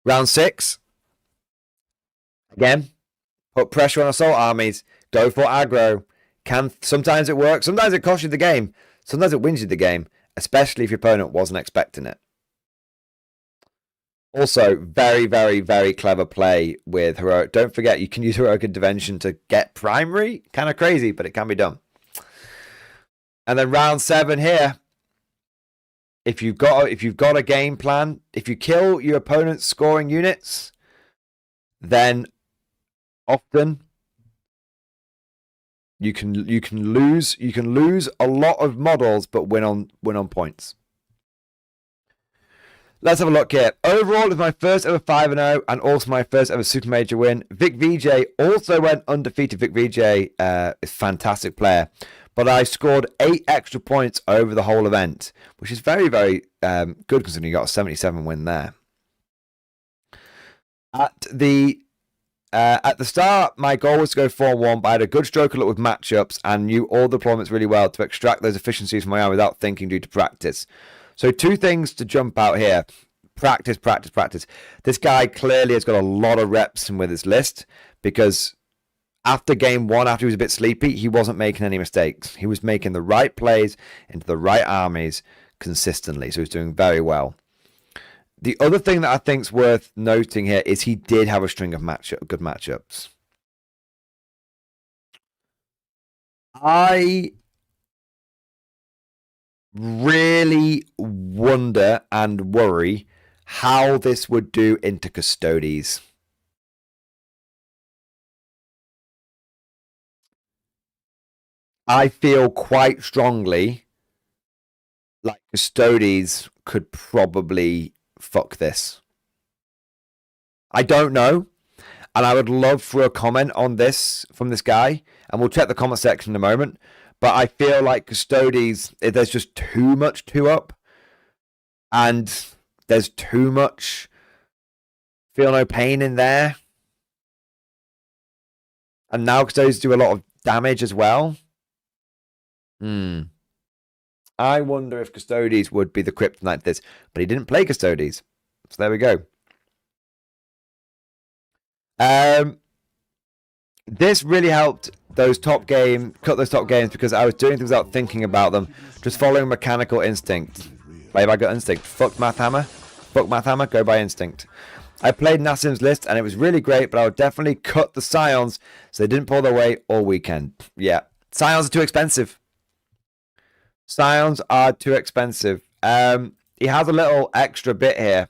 A: Round 6, again, put pressure on assault armies, go for aggro. Sometimes it works, sometimes it costs you the game, sometimes it wins you the game, especially if your opponent wasn't expecting it. Also, very, very, very clever play with Heroic. Don't forget, you can use Heroic Intervention to get primary. Kind of crazy, but it can be done. And then round 7 here, if you've got a game plan, if you kill your opponent's scoring units, then often you can lose a lot of models, but win on points. Let's have a look here. Overall, it's my first ever 5-0 and also my first ever Super Major win. Vic VJ also went undefeated. Vic VJ is a fantastic player, but I scored 8 extra points over the whole event, which is very, very good considering you got a 77 win there. At the start, my goal was to go 4-1, but I had a good stroke of luck with matchups and knew all the deployments really well to extract those efficiencies from my arm without thinking due to practice. So 2 things to jump out here. Practice, practice, practice. This guy clearly has got a lot of reps with his list because after game 1, after he was a bit sleepy, he wasn't making any mistakes. He was making the right plays into the right armies consistently, so he was doing very well. The other thing that I think is worth noting here is he did have a string of good matchups. I really wonder and worry how this would do into Custodes. I feel quite strongly like Custodes could probably fuck this. I don't know. And I would love for a comment on this from this guy. And we'll check the comment section in a moment. But I feel like Custodes, there's just too much 2-up. And there's too much feel no pain in there. And now Custodes do a lot of damage as well. I wonder if Custodes would be the kryptonite to this. But he didn't play Custodes. So there we go. This really helped cut those top games because I was doing things without thinking about them, just following mechanical instinct. Like if I got instinct, fuck Math Hammer, go by instinct. I played Nassim's list and it was really great, but I would definitely cut the Scions so they didn't pull their weight all weekend. Yeah, Scions are too expensive. Scions are too expensive. He has a little extra bit here.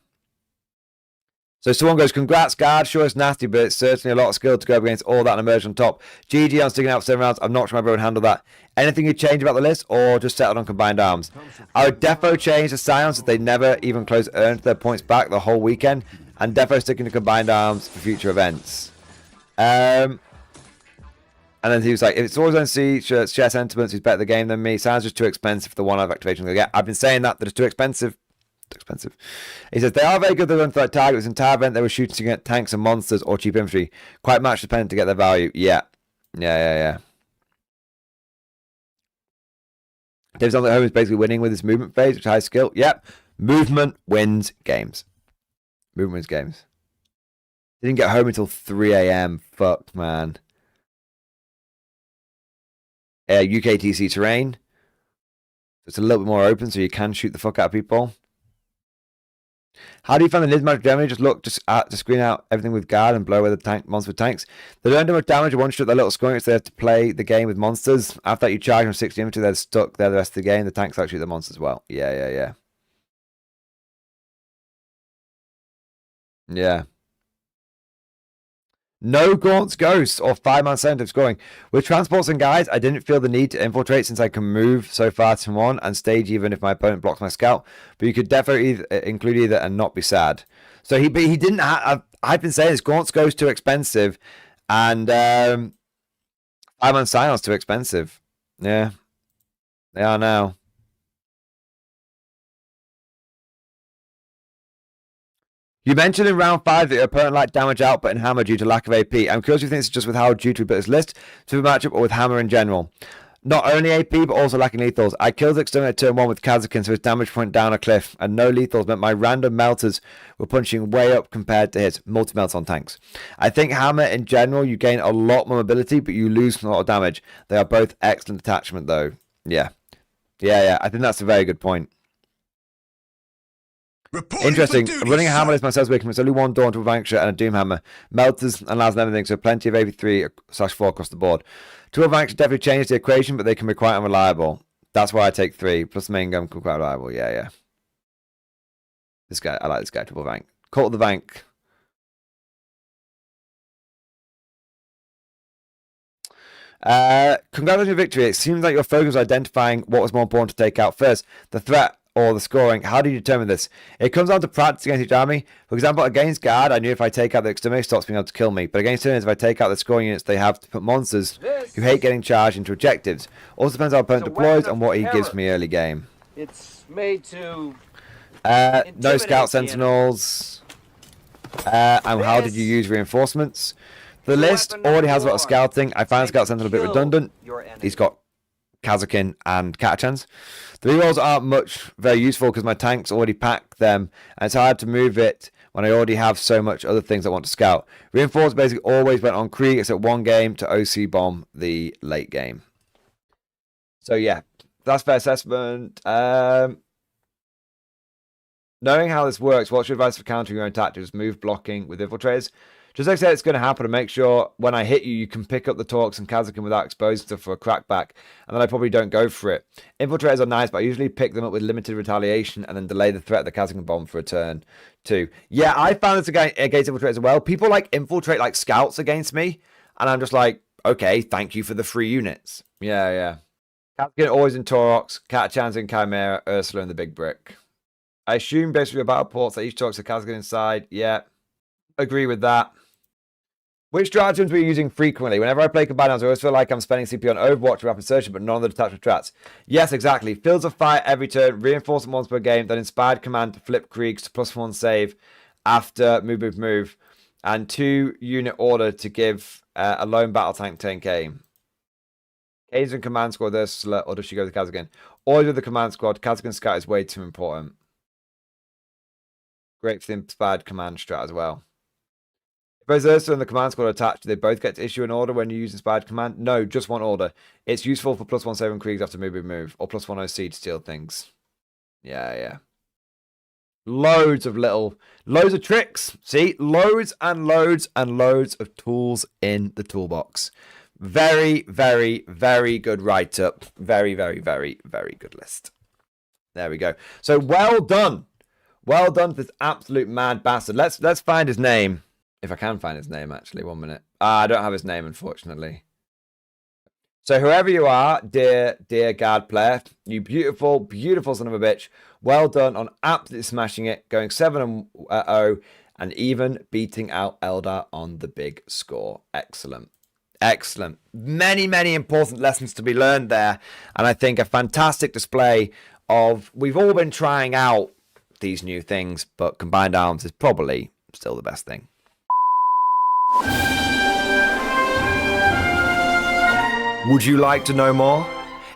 A: So someone goes, congrats, guard. Sure, it's nasty, but it's certainly a lot of skill to go up against all that and emerge on top. GG on sticking out for 7 rounds. I'm not sure my bro would handle that. Anything you'd change about the list or just settle on combined arms? I would defo change the Scions if they never even close earned their points back the whole weekend. And defo sticking to combined arms for future events. And then he was like, if it's always on C, share sentiments, he's better at the game than me. Sounds just too expensive for the one-off activation. Yeah, I've been saying that it's too expensive. Expensive. He says they are very good. They run for that target. This entire event they were shooting at tanks and monsters or cheap infantry. Quite match dependent to get their value. Yeah. Dave's on the home is basically winning with his movement phase, which is high skill. Yep. Movement wins games. Movement wins games. Didn't get home until 3 a.m. Fuck, man. UKTC terrain. It's a little bit more open, so you can shoot the fuck out of people. How do you find the Nids match Germany? Just screen out everything with guard and blow away the monster with tanks. They don't do much damage. One shot their little scoring, so they have to play the game with monsters. After that, you charge them 60 infantry, they're stuck there the rest of the game. The tanks actually shoot the monsters as well. Yeah. No Gaunt's Ghost or 5-man incentive scoring. With transports and guides, I didn't feel the need to infiltrate since I can move so far to one and stage even if my opponent blocks my scout. But you could definitely include either and not be sad. So he didn't have. I've been saying this Gaunt's Ghost too expensive, and 5-man Scion's too expensive. Yeah, they are now. You mentioned in round 5 that your opponent lacked damage output in Hammer due to lack of AP. I'm curious if you think it's just with how due to built his list, to the matchup, or with Hammer in general. Not only AP, but also lacking lethals. I killed Exterminate turn 1 with Kazakin, so his damage point down a cliff, and no lethals meant my random melters were punching way up compared to his multi-melt on tanks. I think Hammer in general, you gain a lot more mobility, but you lose a lot of damage. They are both excellent attachment, though. Yeah. I think that's a very good point. Interesting. Running a hammer list myself weekend. It's only one Dawn to a Vanquisher and a Doom Hammer. Melters and Las and everything, so plenty of AP3/4 across the board. 2 Vanquisher definitely changes the equation, but they can be quite unreliable. That's why I take 3. Plus the main gun can be quite reliable. Yeah. This guy, I like this guy, Triple Vank. Cult of the Vank. Congratulations on your victory. It seems like your focus was identifying what was more important to take out first. The threat or the scoring. How do you determine this? It comes down to practice against each army. For example, against guard, I knew if I take out the exterminator, stops being able to kill me. But against turns, if I take out the scoring units, they have to put monsters who hate getting charged into objectives. Also depends how opponent deploys and what he gives me early game.
B: It's made to
A: no scout sentinels. And how did you use reinforcements? The list already has a lot of scouting. I find scout sentinel a bit redundant. He's got Kazakin and Katachans. The rerolls aren't very useful because my tanks already pack them, and it's hard to move it when I already have so much other things I want to scout. Reinforced basically always went on Krieg except one game to OC bomb the late game. So yeah, that's fair assessment. Knowing how this works, what's your advice for countering your own tactics? Move blocking with infiltrators. Just like I said, it's going to happen, and make sure when I hit you, you can pick up the Torques and Kazakin without exposing stuff for a crackback, and then I probably don't go for it. Infiltrators are nice, but I usually pick them up with limited retaliation and then delay the threat of the Kazakin bomb for a turn too. Yeah, I found this against infiltrators as well. People like infiltrate like scouts against me, and I'm just like, Okay, thank you for the free units. Yeah. Kasgan always in Taurox, Catachan's in Chimera, Ursula in the Big Brick. I assume based on your battle ports that each Taurox a Kasgan inside. Yeah, agree with that. Which stratagems were you using frequently? Whenever I play Combined Arms, I always feel like I'm spending CPU on Overwatch and Rapid Insertion, but none of the detachment strats. Yes, exactly. Fields of Fire every turn, reinforcement once per game, then Inspired Command to flip Kriegs to +1 save after move, and 2 unit order to give a lone battle tank 10k. Kane's in command squad, Ursula, or does she go with Kasgan? Always with the command squad. Kasgan Scout is way too important. Great for the Inspired Command strat as well. If both Ursula and the command squad are attached, do they both get to issue an order when you use Inspired Command? No, just one order. It's useful for +1 save on Kriegs after move, or +1 OC to steal things. Yeah. Loads of tricks. See, loads and loads and loads of tools in the toolbox. Very good write-up. Very good list. There we go. So well done. Well done to this absolute mad bastard. Let's find his name. If I can find his name, actually. 1 minute. I don't have his name, unfortunately. So whoever you are, dear guard player, you beautiful son of a bitch. Well done on absolutely smashing it, going 7-0, and even beating out Eldar on the big score. Excellent. Many important lessons to be learned there, and I think a fantastic display of, we've all been trying out these new things, but Combined Arms is probably still the best thing. Would you like to know more?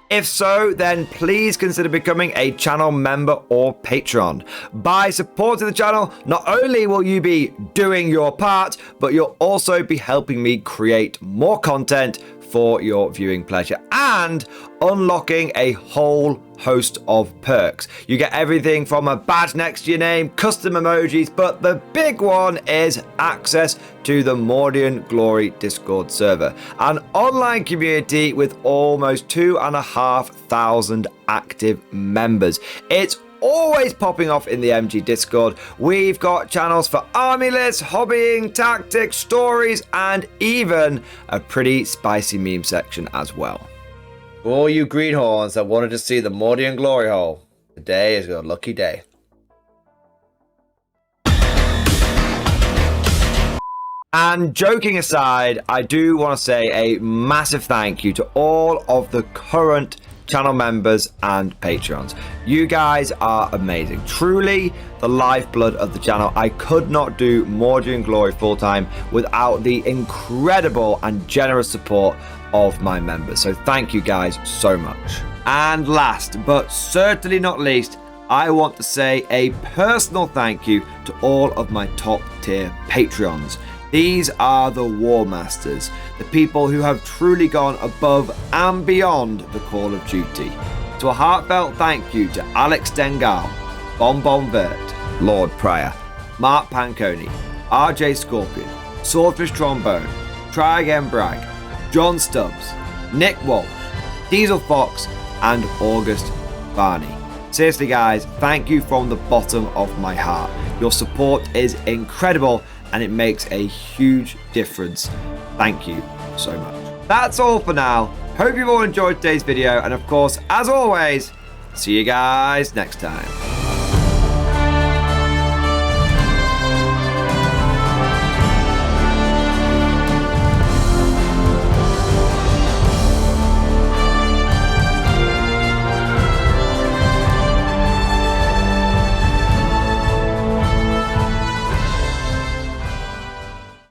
A: If so, then please consider becoming a channel member or patron. By supporting the channel, not only will you be doing your part, but you'll also be helping me create more content for your viewing pleasure and unlocking a whole host of perks. You get everything from a badge next to your name, custom emojis, but the big one is access to the Mordian Glory Discord server, an online community with almost 2,500 active members. It's always popping off in the MG Discord. We've got channels for army lists, hobbying, tactics, stories, and even a pretty spicy meme section as well. For all you greenhorns that wanted to see the Mordian glory hole, today is your lucky day. And joking aside, I do want to say a massive thank you to all of the current channel members and patrons. You guys are amazing. Truly the lifeblood of the channel. I could not do Mordian Glory full-time without the incredible and generous support of my members. So thank you guys so much. And last but certainly not least, I want to say a personal thank you to all of my top tier Patreons. These are the War Masters, the people who have truly gone above and beyond the call of duty. So a heartfelt thank you to Alex Dengal, Bon Vert, Lord Pryor, Mark Panconi, RJ Scorpion, Swordfish Trombone, Try Again Bragg, John Stubbs, Nick Walsh, Diesel Fox, and August Barney. Seriously guys, thank you from the bottom of my heart. Your support is incredible and it makes a huge difference. Thank you so much. That's all for now. Hope you've all enjoyed today's video, and of course, as always, see you guys next time.